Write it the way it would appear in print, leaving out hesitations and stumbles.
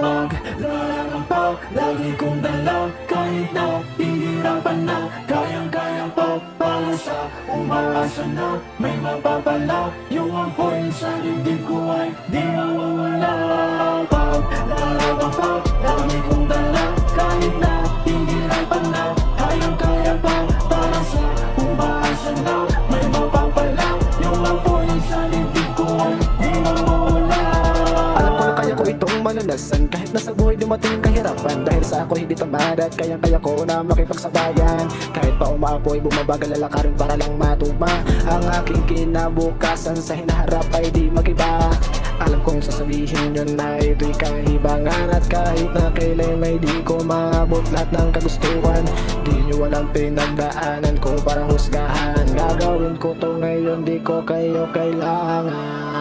Paglalampak, lagi kong dala. Kahit na hihirapan na, kayang-kayang pagpalasa. Umaasa na may mapapala. Yung apoy sa dibdib ko ay di mawawala. Paglalampak, lagi kong dala. Kahit na hihirapan na, kayang-kayang pagpalasa. Umaasa na may mapapala. Yung apoy sa dibdib ko ay di mawawala. Alam ko na kaya ko itong malanasan kahit nasa buhay dumating kahirapan. Dahil sa ako hindi tamad at kayang-kaya ko na makipagsabayan. Kahit pa umaapoy bumabagal lalakarin para lang matuma ang aking kinabukasan. Sa hinaharap ay di magiba. Alam kong sasabihin yun na ito'y kahibangan. At kahit na kailan may di ko maabot lahat ng kagustuhan. Di nyo walang pinagdaanan ko para husgahan. Gagawin ko to ngayon, di ko kayo kailangan.